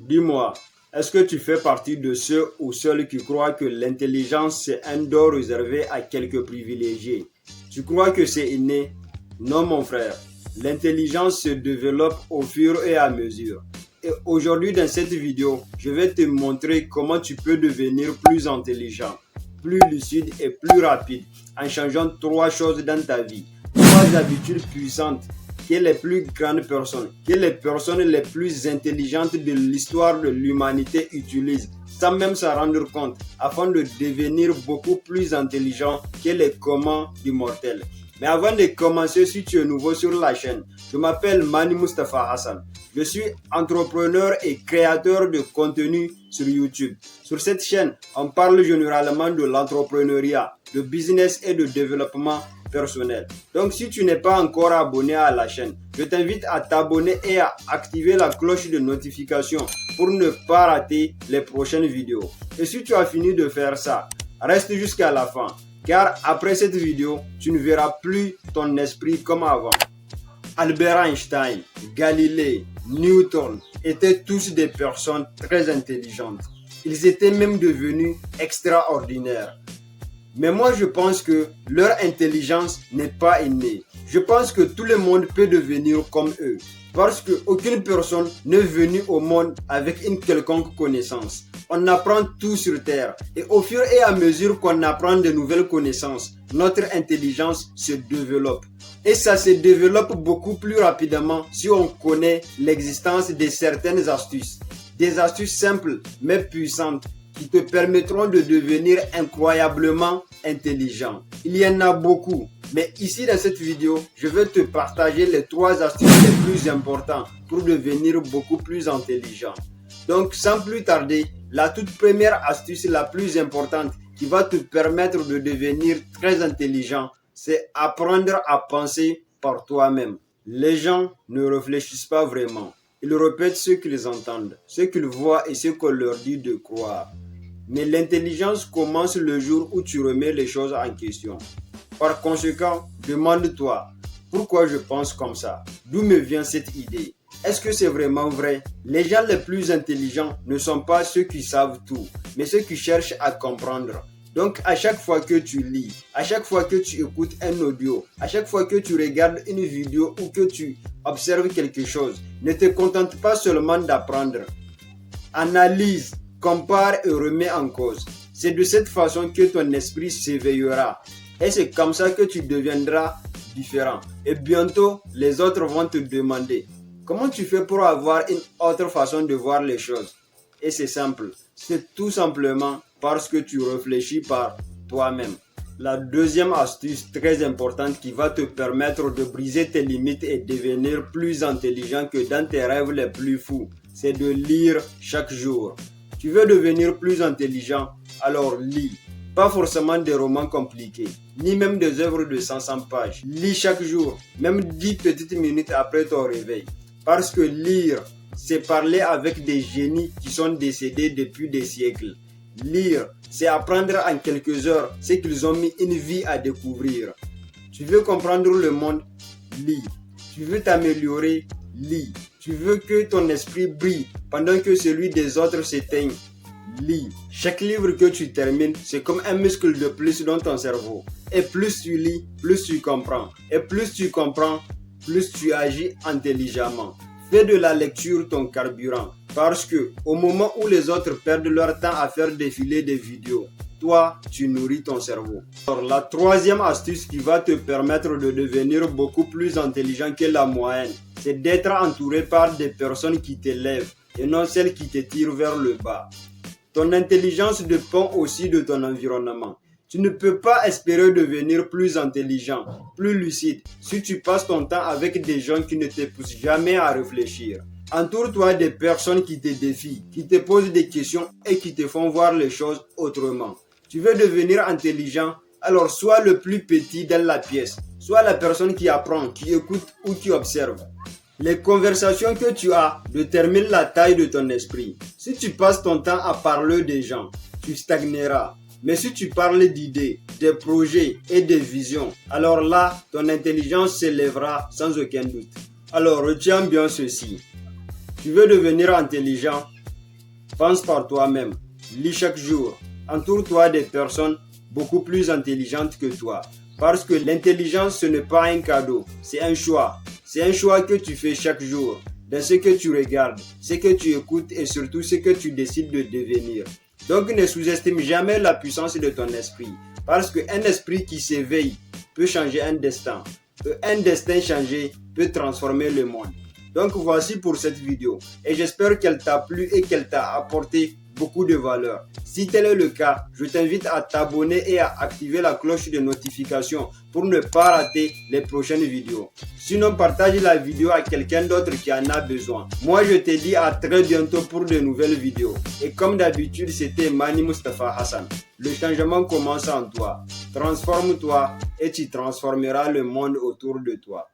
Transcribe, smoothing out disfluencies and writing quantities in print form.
Dis-moi, est-ce que tu fais partie de ceux ou celles qui croient que l'intelligence c'est un don réservé à quelques privilégiés? Tu crois que c'est inné? Non mon frère, l'intelligence se développe au fur et à mesure. Et aujourd'hui dans cette vidéo, je vais te montrer comment tu peux devenir plus intelligent, plus lucide et plus rapide en changeant trois choses dans ta vie. Trois habitudes puissantes que les plus grandes personnes, que les personnes les plus intelligentes de l'histoire de l'humanité utilisent sans même s'en rendre compte afin de devenir beaucoup plus intelligent que les communs du mortel. Mais avant de commencer, si tu es nouveau sur la chaîne, je m'appelle Mani Mustafa Hassan. Je suis entrepreneur et créateur de contenu sur YouTube. Sur cette chaîne, on parle généralement de l'entrepreneuriat, de business et de développement personnel. Donc si tu n'es pas encore abonné à la chaîne, je t'invite à t'abonner et à activer la cloche de notification pour ne pas rater les prochaines vidéos. Et si tu as fini de faire ça, reste jusqu'à la fin, car après cette vidéo, tu ne verras plus ton esprit comme avant. Albert Einstein, Galilée, Newton étaient tous des personnes très intelligentes. Ils étaient même devenus extraordinaires. Mais moi, je pense que leur intelligence n'est pas innée. Je pense que tout le monde peut devenir comme eux. Parce qu'aucune personne n'est venue au monde avec une quelconque connaissance. On apprend tout sur Terre. Et au fur et à mesure qu'on apprend de nouvelles connaissances, notre intelligence se développe. Et ça se développe beaucoup plus rapidement si on connaît l'existence de certaines astuces. Des astuces simples mais puissantes qui te permettront de devenir incroyablement intelligent. Il y en a beaucoup, mais ici dans cette vidéo, je vais te partager les trois astuces les plus importantes pour devenir beaucoup plus intelligent. Donc sans plus tarder, la toute première astuce la plus importante qui va te permettre de devenir très intelligent, c'est apprendre à penser par toi-même. Les gens ne réfléchissent pas vraiment. Ils répètent ce qu'ils entendent, ce qu'ils voient et ce qu'on leur dit de croire. Mais l'intelligence commence le jour où tu remets les choses en question. Par conséquent, demande-toi, pourquoi je pense comme ça? D'où me vient cette idée? Est-ce que c'est vraiment vrai? Les gens les plus intelligents ne sont pas ceux qui savent tout, mais ceux qui cherchent à comprendre. Donc à chaque fois que tu lis, à chaque fois que tu écoutes un audio, à chaque fois que tu regardes une vidéo ou que tu observes quelque chose, ne te contente pas seulement d'apprendre. Analyse, compare et remets en cause. C'est de cette façon que ton esprit s'éveillera. Et c'est comme ça que tu deviendras différent. Et bientôt, les autres vont te demander comment tu fais pour avoir une autre façon de voir les choses. Et c'est simple. C'est tout simplement parce que tu réfléchis par toi-même. La deuxième astuce très importante qui va te permettre de briser tes limites et devenir plus intelligent que dans tes rêves les plus fous, c'est de lire chaque jour. Tu veux devenir plus intelligent? Alors lis. Pas forcément des romans compliqués, ni même des œuvres de 500 pages. Lis chaque jour, même 10 petites minutes après ton réveil. Parce que lire, c'est parler avec des génies qui sont décédés depuis des siècles. Lire, c'est apprendre en quelques heures ce qu'ils ont mis une vie à découvrir. Tu veux comprendre le monde? Lis. Tu veux t'améliorer? Lis. Tu veux que ton esprit brille pendant que celui des autres s'éteigne? Lis. Chaque livre que tu termines, c'est comme un muscle de plus dans ton cerveau. Et plus tu lis, plus tu comprends. Et plus tu comprends, plus tu agis intelligemment. Fais de la lecture ton carburant. Parce que au moment où les autres perdent leur temps à faire défiler des vidéos, toi, tu nourris ton cerveau. Alors, la troisième astuce qui va te permettre de devenir beaucoup plus intelligent que la moyenne, c'est d'être entouré par des personnes qui t'élèvent et non celles qui te tirent vers le bas. Ton intelligence dépend aussi de ton environnement. Tu ne peux pas espérer devenir plus intelligent, plus lucide, si tu passes ton temps avec des gens qui ne te poussent jamais à réfléchir. Entoure-toi des personnes qui te défient, qui te posent des questions et qui te font voir les choses autrement. Tu veux devenir intelligent? Alors sois le plus petit dans la pièce. Sois la personne qui apprend, qui écoute ou qui observe. Les conversations que tu as déterminent la taille de ton esprit. Si tu passes ton temps à parler des gens, tu stagneras. Mais si tu parles d'idées, des projets et des visions, alors là, ton intelligence s'élèvera sans aucun doute. Alors retiens bien ceci. Tu veux devenir intelligent? Pense par toi-même. Lis chaque jour. Entoure-toi des personnes beaucoup plus intelligentes que toi. Parce que l'intelligence, ce n'est pas un cadeau, c'est un choix. C'est un choix que tu fais chaque jour, dans ce que tu regardes, ce que tu écoutes et surtout ce que tu décides de devenir. Donc ne sous-estime jamais la puissance de ton esprit. Parce qu'un esprit qui s'éveille peut changer un destin. Un destin changé peut transformer le monde. Donc voici pour cette vidéo. Et j'espère qu'elle t'a plu et qu'elle t'a apporté beaucoup de valeur. Si tel est le cas, je t'invite à t'abonner et à activer la cloche de notification pour ne pas rater les prochaines vidéos. Sinon, partage la vidéo à quelqu'un d'autre qui en a besoin. Moi, je te dis à très bientôt pour de nouvelles vidéos. Et comme d'habitude, c'était Mani Mustafa Hassan. Le changement commence en toi. Transforme-toi et tu transformeras le monde autour de toi.